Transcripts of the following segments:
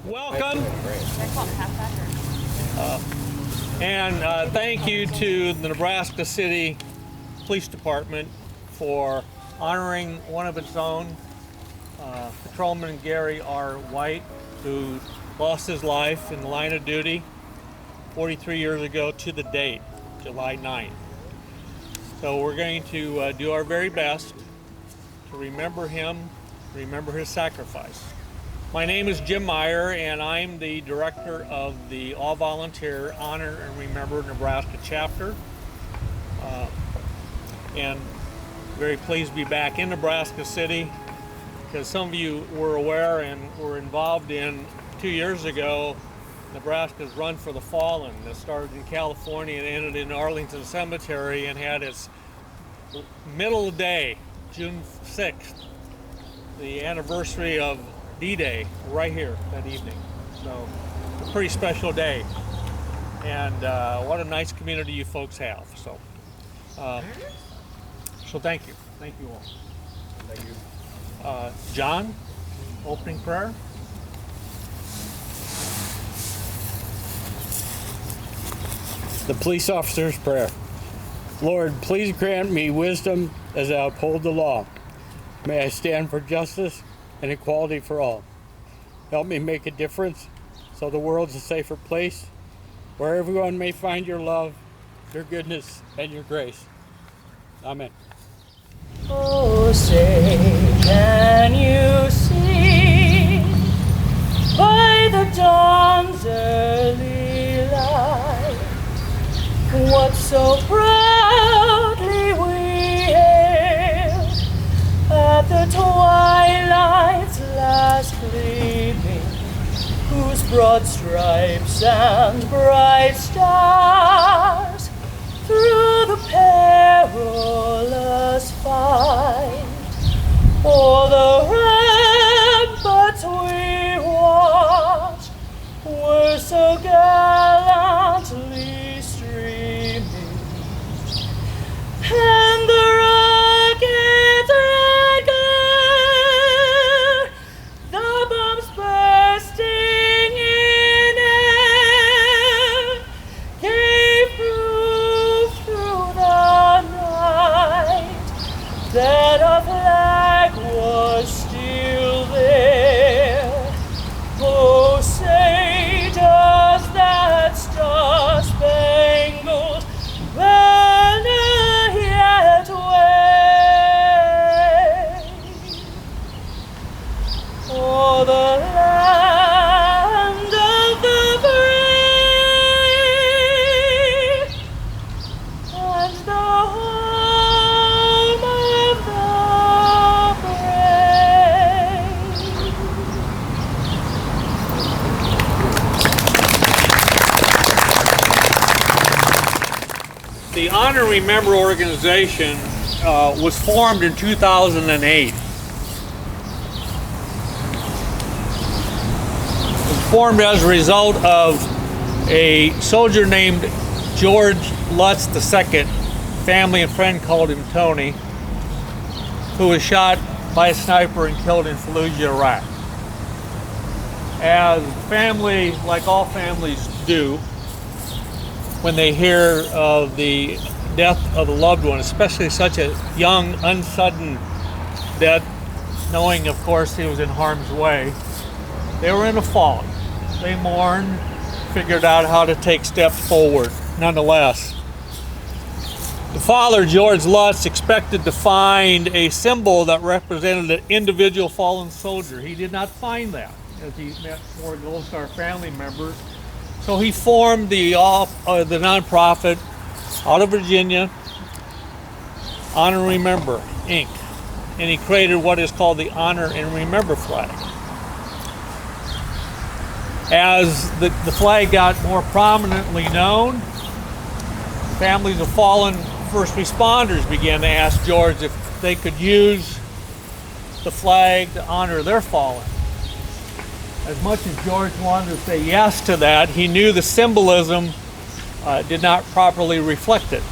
Welcome. And thank you to the Nebraska City Police Department for honoring one of its own, Patrolman Gary R. White, who lost his life in the line of duty 43 years ago to the date, July 9th. So we're going to do our very best to remember him, remember his sacrifice. My name is Jim Meyer, and I'm the director of the All-Volunteer Honor and Remember Nebraska chapter. And very pleased to be back in Nebraska City, because some of you were aware and were involved in 2 years ago Nebraska's Run for the Fallen that started in California and ended in Arlington Cemetery and had its middle of the day, June 6th, the anniversary of D-Day, right here that evening. So a pretty special day, and what a nice community you folks have. So thank you all. Thank you. John, opening prayer. The police officer's prayer. Lord, please grant me wisdom as I uphold the law. May I stand for justice and equality for all. Help me make a difference so the world's a safer place where everyone may find your love, your goodness, and your grace. Amen. Oh, say, can you see by the dawn's early light what so proudly we hailed at the twilight's last gleaming, whose broad stripes and bright stars through the perilous fight o'er the ramparts we watched were so gallantly streaming, and the rockets red glare, the bombs bursting in air, gave proof through the night that our flag was still there. Oh, say does that star-spangled banner yet wave o'er the land of the free and the home of the brave? The Honor and Remember organization was formed in 2008. It was formed as a result of a soldier named George Lutz II, family and friend called him Tony, who was shot by a sniper and killed in Fallujah, Iraq. As family, like all families do, when they hear of the death of a loved one, especially such a young, unsudden death, knowing, of course, he was in harm's way, they were in a fog. They mourned, figured out how to take steps forward. Nonetheless, the father, George Lutz, expected to find a symbol that represented an individual fallen soldier. He did not find that as he met more Gold Star family members. So he formed the nonprofit out of Virginia, Honor and Remember, Inc. And he created what is called the Honor and Remember flag. As the flag got more prominently known, families of fallen first responders began to ask George if they could use the flag to honor their fallen. As much as George wanted to say yes to that, he knew the symbolism did not properly reflect it.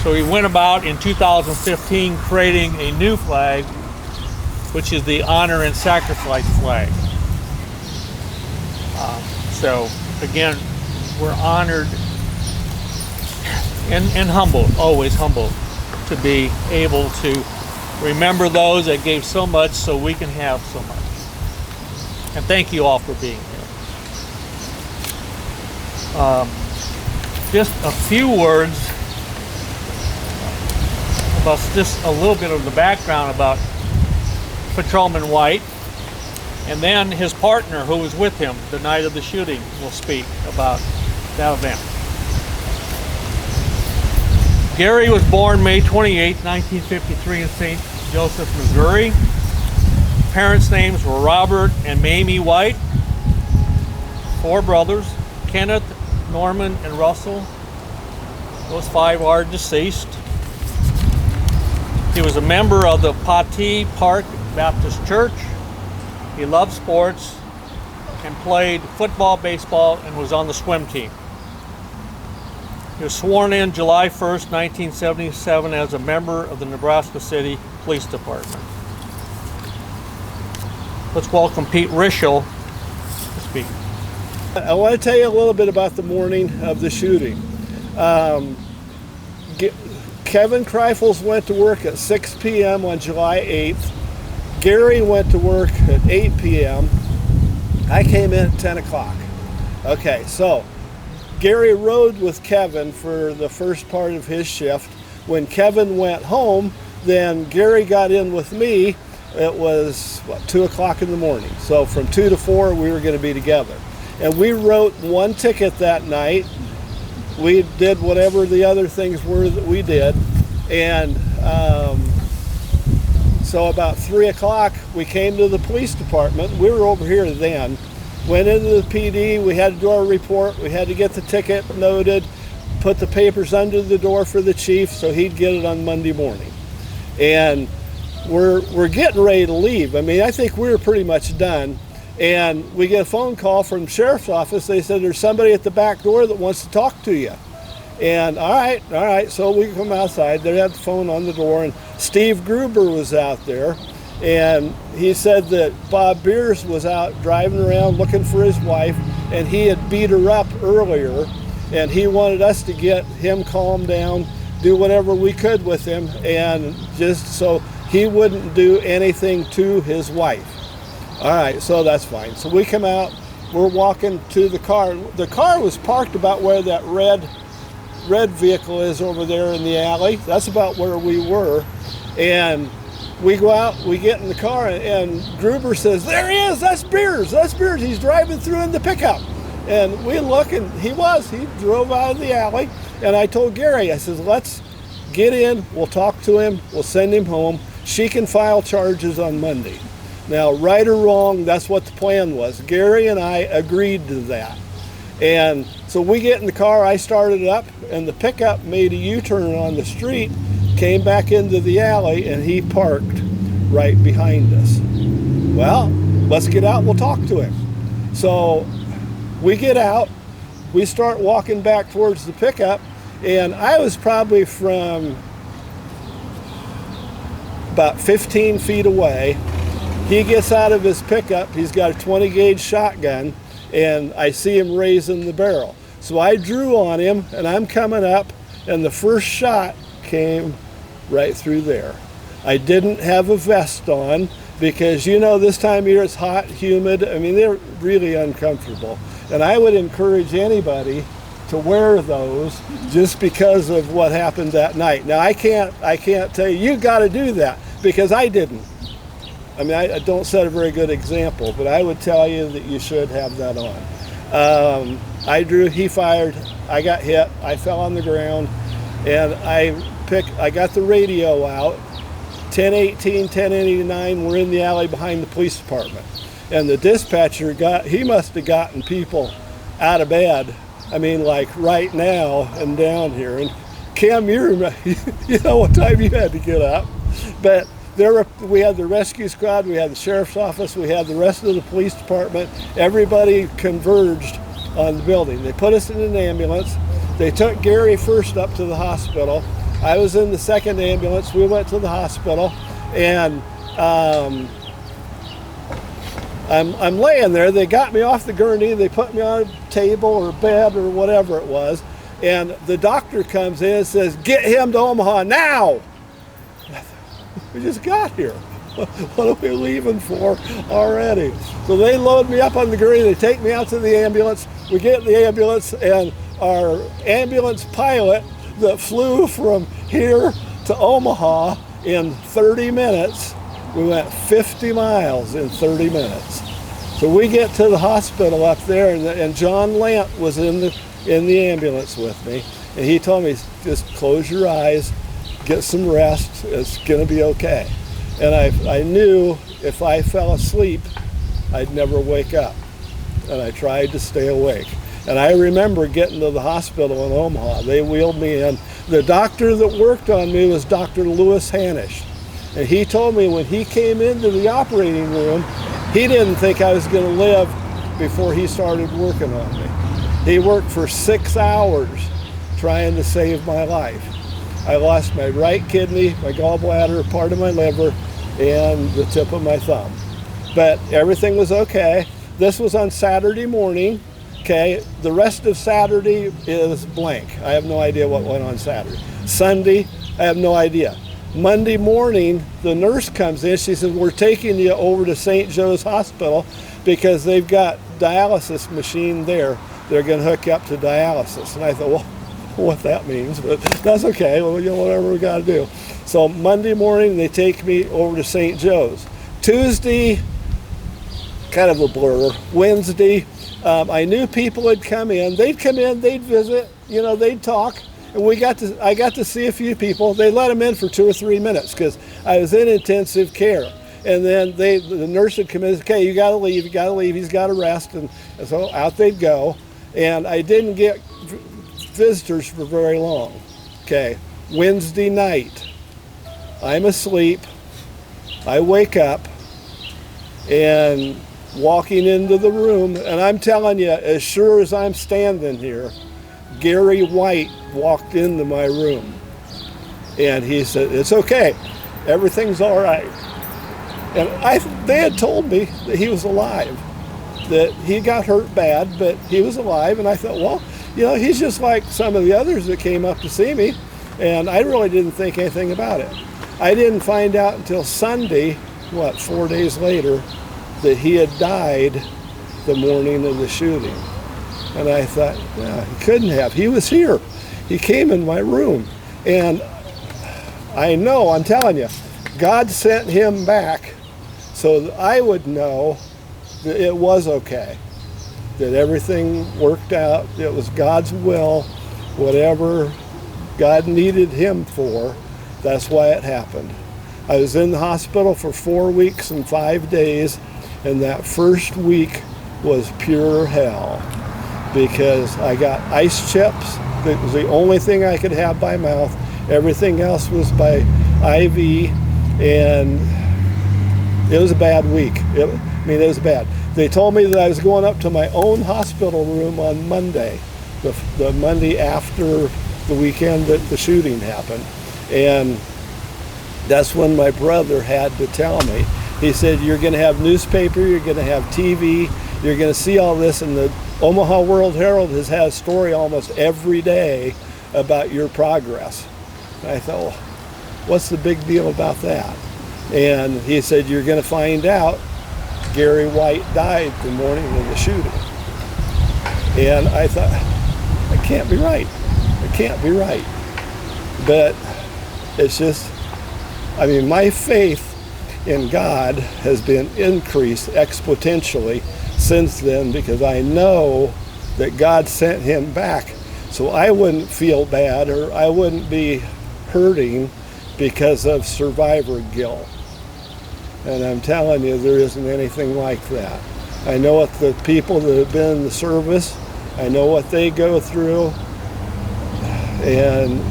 So he went about in 2015 creating a new flag, which is the Honor and Sacrifice flag. So again, we're honored and humbled, always humbled, to be able to remember those that gave so much so we can have so much. And thank you all for being here. Just a few words about just a little bit of the background about Patrolman White, and then his partner who was with him the night of the shooting will speak about that event. Gary was born May 28, 1953 in St. Joseph, Missouri. Parents' names were Robert and Mamie White. 4 brothers, Kenneth, Norman, and Russell. Those 5 are deceased. He was a member of the Pattee Park Baptist Church. He loved sports and played football, baseball, and was on the swim team. He was sworn in July 1st, 1977 as a member of the Nebraska City Police Department. Let's welcome Pete Rischel to speak. I want to tell you a little bit about the morning of the shooting. Kevin Kreifels went to work at 6 p.m. on July 8th. Gary went to work at 8 p.m. I came in at 10 o'clock. Okay, so Gary rode with Kevin for the first part of his shift. When Kevin went home, then Gary got in with me. It was, 2 o'clock in the morning. So from 2 to 4, we were going to be together. And we wrote 1 ticket that night. We did whatever the other things were that we did. And so about 3 o'clock, we came to the police department. We were over here then. Went into the PD, we had to do our report, we had to get the ticket noted, put the papers under the door for the chief so he'd get it on Monday morning. And we're getting ready to leave. I mean, I think we were pretty much done. And we get a phone call from the sheriff's office. They said, there's somebody at the back door that wants to talk to you. And all right. So we come outside. They had the phone on the door, and Steve Gruber was out there. And he said that Bob Beers was out driving around looking for his wife, and he had beat her up earlier, and he wanted us to get him calmed down, do whatever we could with him, and just so he wouldn't do anything to his wife. All right, so that's fine. So we come out, we're walking to the car. The car was parked about where that red vehicle is over there in the alley. That's about where we were. And we go out, we get in the car, and Gruber says, there he is, that's Beers. He's driving through in the pickup. And we look, and he drove out of the alley. And I told Gary, I says, let's get in, we'll talk to him, we'll send him home. She can file charges on Monday. Now, right or wrong, that's what the plan was. Gary and I agreed to that. And so we get in the car, I started it up, and the pickup made a U-turn on the street, came back into the alley, and he parked right behind us. Well, let's get out, we'll talk to him. So we get out, we start walking back towards the pickup, and I was probably from about 15 feet away. He gets out of his pickup, he's got a 20 gauge shotgun, and I see him raising the barrel. So I drew on him, and I'm coming up, and the first shot came right through there. I didn't have a vest on because, this time of year it's hot, humid. I mean, they're really uncomfortable. And I would encourage anybody to wear those just because of what happened that night. Now, I can't tell you got to do that because I didn't. I mean, I don't set a very good example, but I would tell you that you should have that on. I drew, he fired, I got hit, I fell on the ground, and I got the radio out. 1018, 1089, we're in the alley behind the police department. And the dispatcher he must have gotten people out of bed, I mean, like right now and down here. And Cam, you know what time you had to get up. But we had the rescue squad, we had the sheriff's office, we had the rest of the police department. Everybody converged on the building. They put us in an ambulance. They took Gary first up to the hospital. I was in the second ambulance. We went to the hospital, and I'm laying there. They got me off the gurney. They put me on a table or bed or whatever it was. And the doctor comes in and says, "Get him to Omaha now." We just got here. What are we leaving for already? So they load me up on the gurney. They take me out to the ambulance. We get in the ambulance, and our ambulance pilot that flew from here to Omaha in 30 minutes, we went 50 miles in 30 minutes. So we get to the hospital up there, and John Lant was in the ambulance with me, and he told me, just close your eyes, get some rest, it's gonna be okay. And I knew if I fell asleep, I'd never wake up, and I tried to stay awake. And I remember getting to the hospital in Omaha. They wheeled me in. The doctor that worked on me was Dr. Lewis Hanisch. And he told me when he came into the operating room, he didn't think I was going to live before he started working on me. He worked for 6 hours trying to save my life. I lost my right kidney, my gallbladder, part of my liver, and the tip of my thumb. But everything was okay. This was on Saturday morning. Okay, the rest of Saturday is blank. I have no idea what went on Saturday. Sunday, I have no idea. Monday morning, the nurse comes in. She says, "We're taking you over to St. Joe's Hospital because they've got dialysis machine there. They're going to hook you up to dialysis." And I thought, well, what that means, but that's okay. Well, you know, whatever we got to do. So Monday morning, they take me over to St. Joe's. Tuesday, kind of a blur. Wednesday, I knew people would come in. They'd come in, they'd visit, you know, they'd talk. And I got to see a few people. They let them in for 2 or 3 minutes because I was in intensive care. And then the nurse would come in and say, "Okay, you got to leave, he's got to rest." And so out they'd go. And I didn't get visitors for very long. Okay, Wednesday night, I'm asleep. I wake up and walking into the room, and I'm telling you, as sure as I'm standing here, Gary White walked into my room, and he said, "It's okay, everything's all right." And they had told me that he was alive, that he got hurt bad, but he was alive. And I thought, well, you know, he's just like some of the others that came up to see me, and I really didn't think anything about it. I didn't find out until Sunday, 4 days later, that he had died the morning of the shooting. And I thought, yeah, he couldn't have. He was here. He came in my room. And I know, I'm telling you, God sent him back so that I would know that it was okay, that everything worked out. It was God's will. Whatever God needed him for, that's why it happened. I was in the hospital for 4 weeks and 5 days. And that first week was pure hell because I got ice chips. That was the only thing I could have by mouth. Everything else was by IV, and it was a bad week. It was bad. They told me that I was going up to my own hospital room on Monday, the Monday after the weekend that the shooting happened. And that's when my brother had to tell me. He said, "You're going to have newspaper, you're going to have TV, you're going to see all this." And the Omaha World Herald has had a story almost every day about your progress. And I thought, well, what's the big deal about that? And he said, "You're going to find out Gary White died the morning of the shooting." And I thought, that can't be right. It can't be right. But it's just, my faith in God has been increased exponentially since then because I know that God sent him back so I wouldn't feel bad or I wouldn't be hurting because of survivor guilt. And I'm telling you, there isn't anything like that. I know what the people that have been in the service, I know what they go through, and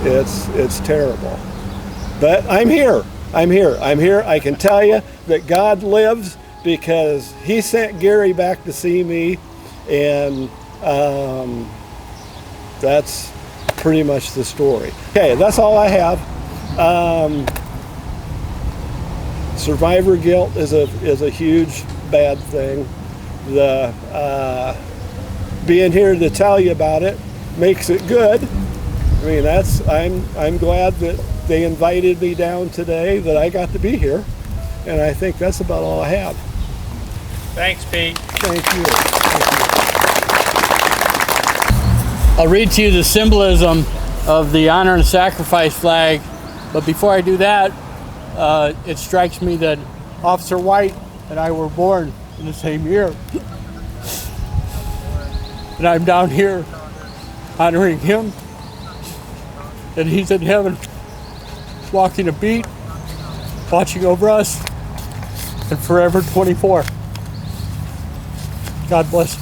it's terrible. But I'm here. I can tell you that God lives because he sent Gary back to see me, and that's pretty much the story. Okay, that's all I have. Survivor guilt is a huge bad thing. The being here to tell you about it makes it good. I mean, I'm glad that they invited me down today, that I got to be here, and I think that's about all I have. Thanks, Pete. Thank you. I'll read to you the symbolism of the honor and sacrifice flag, but before I do that, it strikes me that Officer White and I were born in the same year. And I'm down here honoring him, and he's in heaven walking a beat, watching over us, and forever 24. God bless.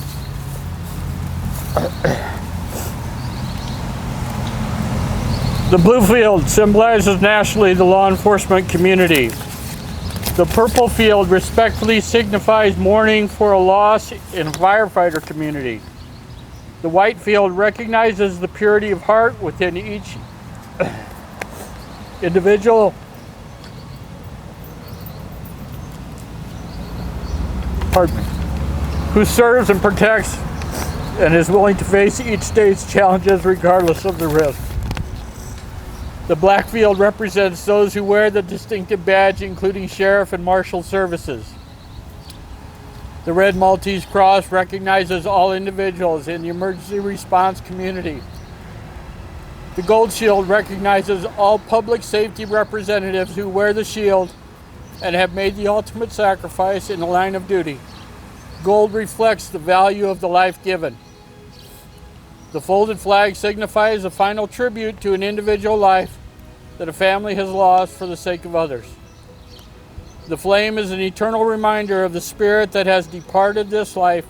The blue field symbolizes nationally the law enforcement community. The purple field respectfully signifies mourning for a loss in the firefighter community. The white field recognizes the purity of heart within each individual who serves and protects and is willing to face each day's challenges regardless of the risk. The black field represents those who wear the distinctive badge, including sheriff and marshal services. The red Maltese cross recognizes all individuals in the emergency response community. The gold shield recognizes all public safety representatives who wear the shield and have made the ultimate sacrifice in the line of duty. Gold reflects the value of the life given. The folded flag signifies a final tribute to an individual life that a family has lost for the sake of others. The flame is an eternal reminder of the spirit that has departed this life,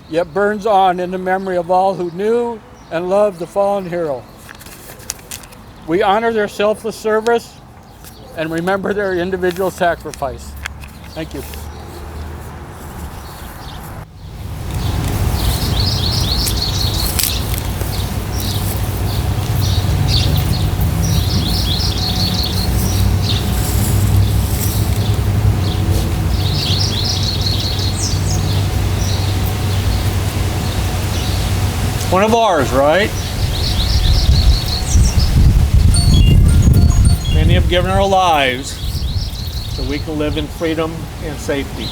yet burns on in the memory of all who knew and loved the fallen hero. We honor their selfless service and remember their individual sacrifice. Thank you. One of ours, right? Many have given our lives so we can live in freedom and safety.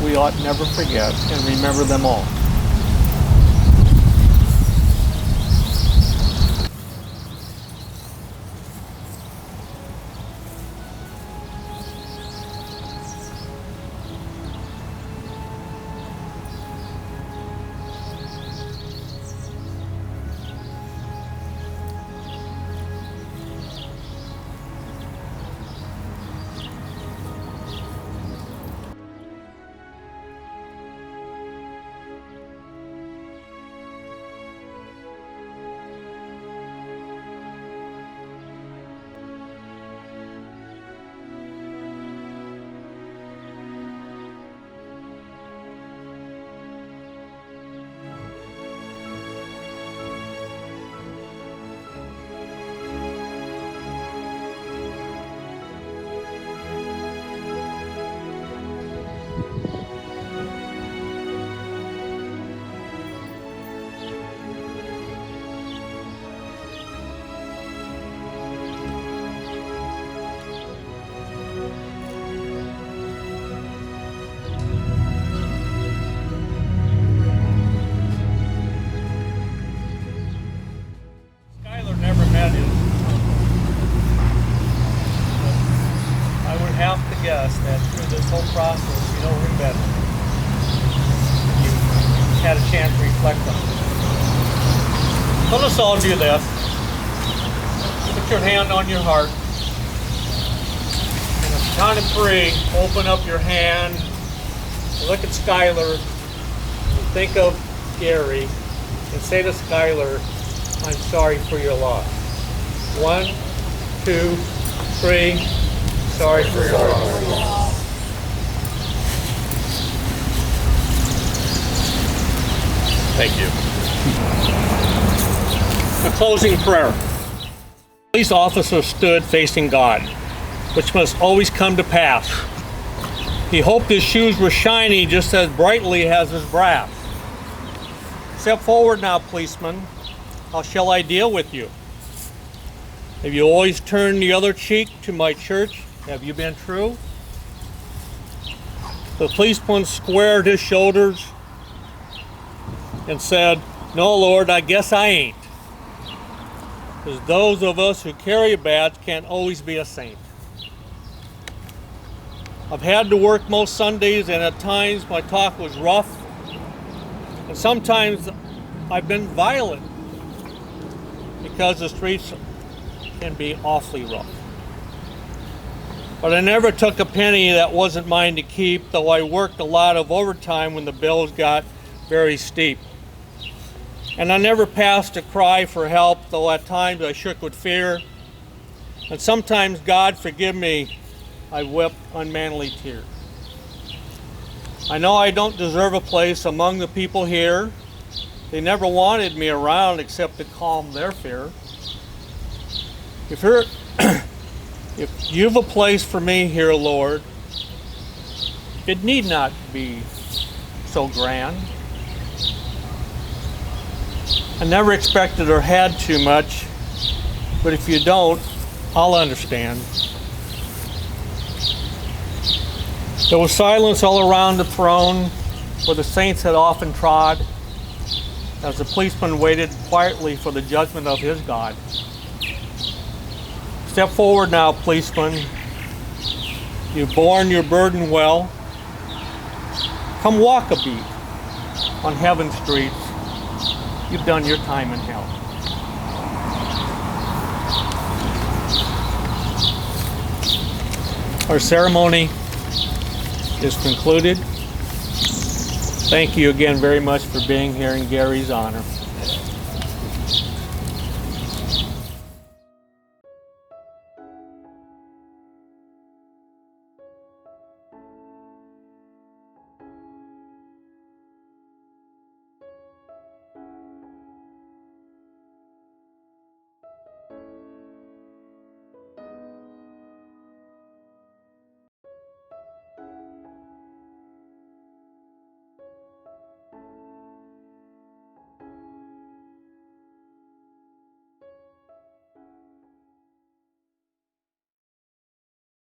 We ought never forget and remember them all. Skyler never met his uncle. I would have to guess that through this whole process, you know him better. You had a chance to reflect on it. So let's all do this. Put your hand on your heart. And at the count of 3, open up your hand. Look at Skyler. And think of Gary. And say to Skyler, I'm sorry for your loss. 1, 2, 3. Sorry for your loss. Thank you. A closing prayer. Police officer stood facing God. which must always come to pass. He hoped his shoes were shiny just as brightly as his brass. Step forward now, policeman. How shall I deal with you? Have you always turned the other cheek to my church? Have you been true? The policeman squared his shoulders and said, "No, Lord, I guess I ain't. Because those of us who carry a badge can't always be a saint. I've had to work most Sundays, and at times my talk was rough, and sometimes I've been violent because the streets can be awfully rough. But I never took a penny that wasn't mine to keep, though I worked a lot of overtime when the bills got very steep. And I never passed a cry for help, though at times I shook with fear. And sometimes, God forgive me, I wept unmanly tears. I know I don't deserve a place among the people here. They never wanted me around except to calm their fear. If you've a place for me here, Lord, it need not be so grand. I never expected or had too much, but if you don't, I'll understand." There was silence all around the throne where the saints had often trod, as the policeman waited quietly for the judgment of his God. Step forward now, policeman. You've borne your burden well. Come walk a beat on heaven's streets. You've done your time in hell. Our ceremony is concluded. Thank you again very much for being here in Gary's honor.